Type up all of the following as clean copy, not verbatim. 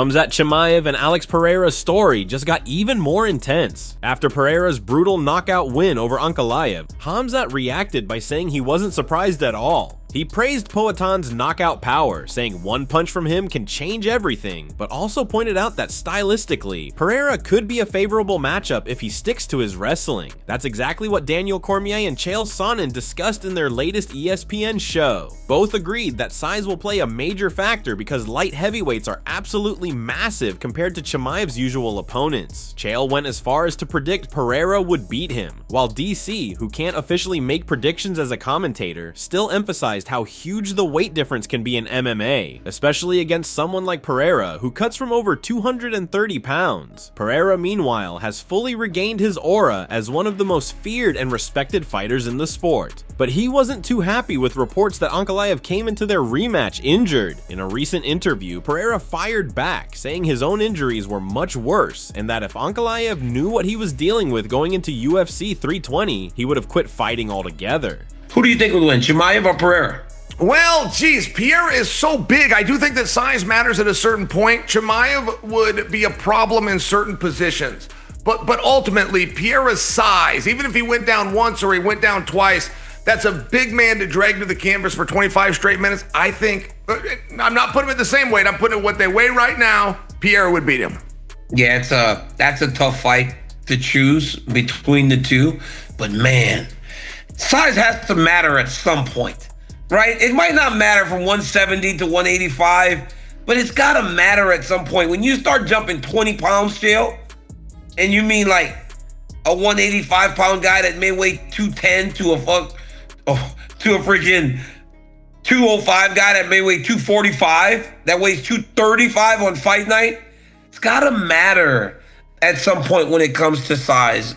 Khamzat Chimaev and Alex Pereira's story just got even more intense. After Pereira's brutal knockout win over Ankalaev, Khamzat reacted by saying he wasn't surprised at all. He praised Poatan's knockout power, saying one punch from him can change everything, but also pointed out that stylistically, Pereira could be a favorable matchup if he sticks to his wrestling. That's exactly what Daniel Cormier and Chael Sonnen discussed in their latest ESPN show. Both agreed that size will play a major factor because light heavyweights are absolutely massive compared to Chimaev's usual opponents. Chael went as far as to predict Pereira would beat him, while DC, who can't officially make predictions as a commentator, still emphasized how huge the weight difference can be in MMA, especially against someone like Pereira, who cuts from over 230 pounds. Pereira, meanwhile, has fully regained his aura as one of the most feared and respected fighters in the sport. But he wasn't too happy with reports that Ankalaev came into their rematch injured. In a recent interview, Pereira fired back, saying his own injuries were much worse, and that if Ankalaev knew what he was dealing with going into UFC 320, he would have quit fighting altogether. Who do you think would win, Chimaev or Pereira? Well, geez, Pierre is so big. I do think that size matters at a certain point. Chimaev would be a problem in certain positions. But ultimately, Pierre's size, even if he went down once or he went down twice, that's a big man to drag to the canvas for 25 straight minutes. I think, I'm not putting him at the same weight. I'm putting it what they weigh right now. Pierre would beat him. Yeah, that's a tough fight to choose between the two. But man, size has to matter at some point, right? It might not matter from 170 to 185, but it's got to matter at some point. When you start jumping 20 pounds, Chael, and you mean like a 185-pound guy that may weigh 210 to a freaking 205 guy that may weigh 245, that weighs 235 on fight night, it's got to matter at some point when it comes to size.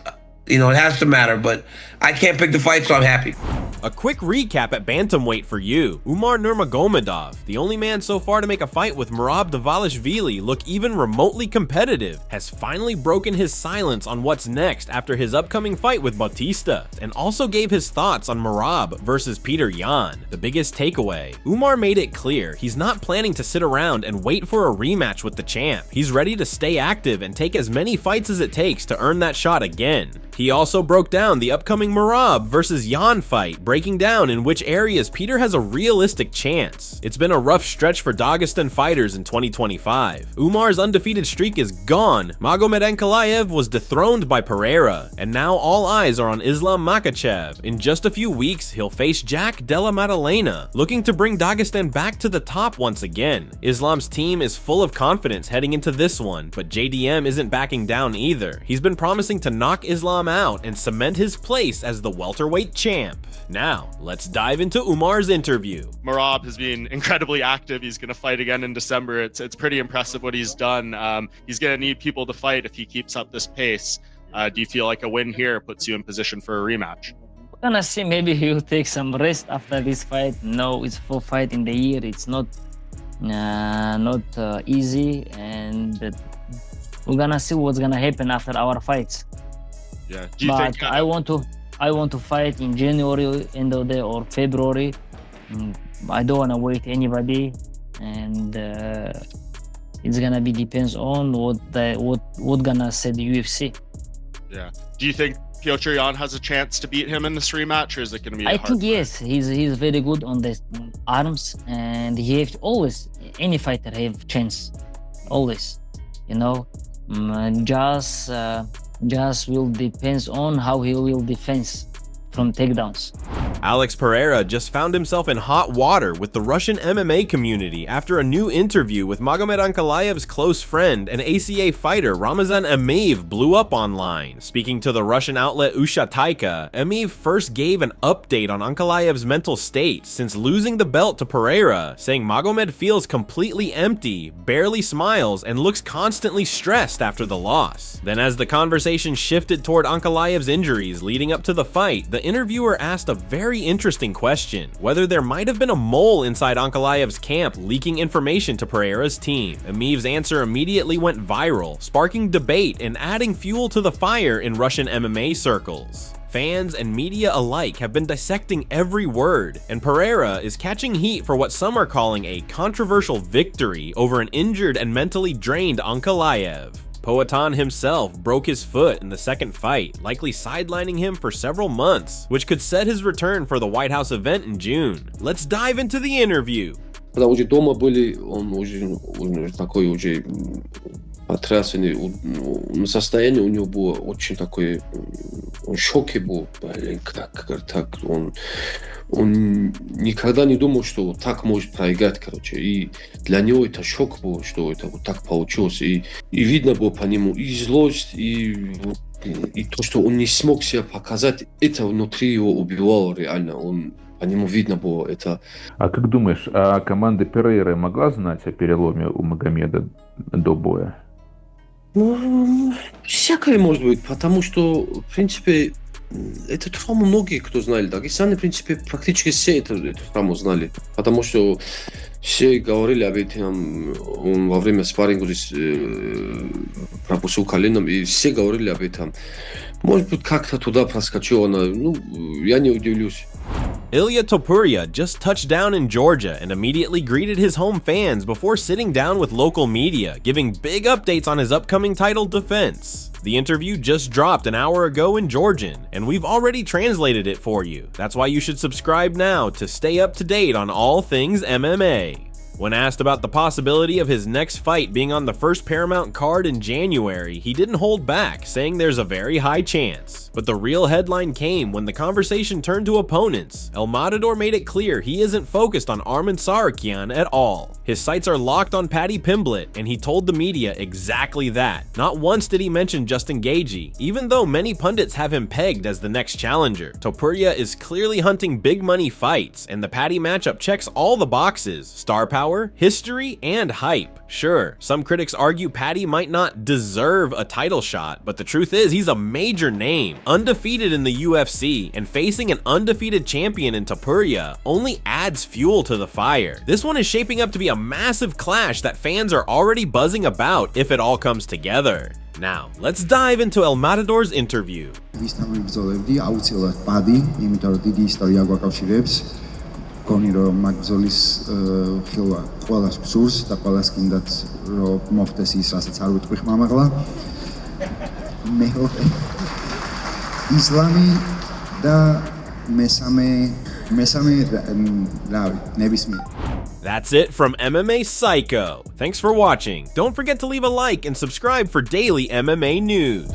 You know, it has to matter, but I can't pick the fight, so I'm happy. A quick recap at bantamweight for you. Umar Nurmagomedov, the only man so far to make a fight with Merab Dvalishvili look even remotely competitive, has finally broken his silence on what's next after his upcoming fight with Bautista, and also gave his thoughts on Merab versus Petr Yan. The biggest takeaway, Umar made it clear he's not planning to sit around and wait for a rematch with the champ. He's ready to stay active and take as many fights as it takes to earn that shot again. He also broke down the upcoming Merab versus Yan fight, breaking down in which areas Petr has a realistic chance. It's been a rough stretch for Dagestan fighters in 2025. Umar's undefeated streak is gone, Magomed Ankalaev was dethroned by Pereira, and now all eyes are on Islam Makhachev. In just a few weeks, he'll face Jack Della Maddalena, looking to bring Dagestan back to the top once again. Islam's team is full of confidence heading into this one, but JDM isn't backing down either. He's been promising to knock Islam out and cement his place as the welterweight champ. Now, let's dive into Umar's interview. Merab has been incredibly active. He's going to fight again in December. It's pretty impressive what he's done. He's going to need people to fight if he keeps up this pace. Do you feel like a win here puts you in position for a rematch? We're gonna see. Maybe he'll take some rest after this fight. No, it's 4 fight in the year. It's not easy, and we're gonna see what's gonna happen after our fights. Yeah. Do you think I want to fight in January, end of the or February. I don't want to wait anybody, and it's gonna be depends on what gonna say the UFC. Yeah. Do you think Petr Yan has a chance to beat him in this rematch, or is it going to be? I think yes. He's very good on the arms, and he have always any fighter have chance, always. You know, just will depends on how he will defend from takedowns. Alex Pereira just found himself in hot water with the Russian MMA community after a new interview with Magomed Ankalaev's close friend and ACA fighter Ramazan Emeev blew up online. Speaking to the Russian outlet Usha Taika, Emeev first gave an update on Ankalaev's mental state since losing the belt to Pereira, saying Magomed feels completely empty, barely smiles, and looks constantly stressed after the loss. Then as the conversation shifted toward Ankalaev's injuries leading up to the fight, the interviewer asked a very interesting question, whether there might have been a mole inside Ankalaev's camp leaking information to Pereira's team. Emeev's answer immediately went viral, sparking debate and adding fuel to the fire in Russian MMA circles. Fans and media alike have been dissecting every word, and Pereira is catching heat for what some are calling a controversial victory over an injured and mentally drained Ankalaev. Poatan himself broke his foot in the second fight, likely sidelining him for several months, which could set his return for the White House event in June. Let's dive into the interview. Когда уже дома были, он уже такой уже потрясенный состояние у него было очень такое, он в шоке был, блин, как так, он никогда не думал, что так может проиграть, короче, и для него это шок был, что это вот так получилось, и видно было по нему и злость, и то, что он не смог себя показать, это внутри его убивало реально, по нему видно было это. А как думаешь, а команда Перейры могла знать о переломе у Магомеда до боя? Ну, всякое может быть, потому что, в принципе, эту травму многие кто знали. Дагестане, в принципе, практически все эту травму знали, потому что все говорили об этом, он во время спарринга пропустил коленом, и все говорили об этом. Может быть, как-то туда проскочила она, я не удивлюсь. Ilia Topuria just touched down in Georgia and immediately greeted his home fans before sitting down with local media, giving big updates on his upcoming title defense. The interview just dropped an hour ago in Georgian, and we've already translated it for you. That's why you should subscribe now to stay up to date on all things MMA. When asked about the possibility of his next fight being on the first Paramount card in January, he didn't hold back, saying there's a very high chance. But the real headline came when the conversation turned to opponents. El Matador made it clear he isn't focused on Arman Tsarukyan at all. His sights are locked on Paddy Pimblett, and he told the media exactly that. Not once did he mention Justin Gaethje, even though many pundits have him pegged as the next challenger. Topuria is clearly hunting big money fights, and the Paddy matchup checks all the boxes: star power, history, and hype. Sure, some critics argue Paddy might not deserve a title shot, but the truth is he's a major name, undefeated in the UFC, and facing an undefeated champion in Topuria only adds fuel to the fire. This one is shaping up to be a massive clash that fans are already buzzing about if it all comes together. Now, let's dive into El Matador's interview. გონი რომ მაგ ბრძოლის ხილვა ყველას გსურს და ყველას კიდაც რომ მოხდეს ის რასაც არ ვიტყვი ხმამაღლა მეორე ისლამი და მესამე რავი ნებისმიერ. That's it from MMA Psycho. Thanks for watching. Don't forget to leave a like and subscribe for daily MMA news.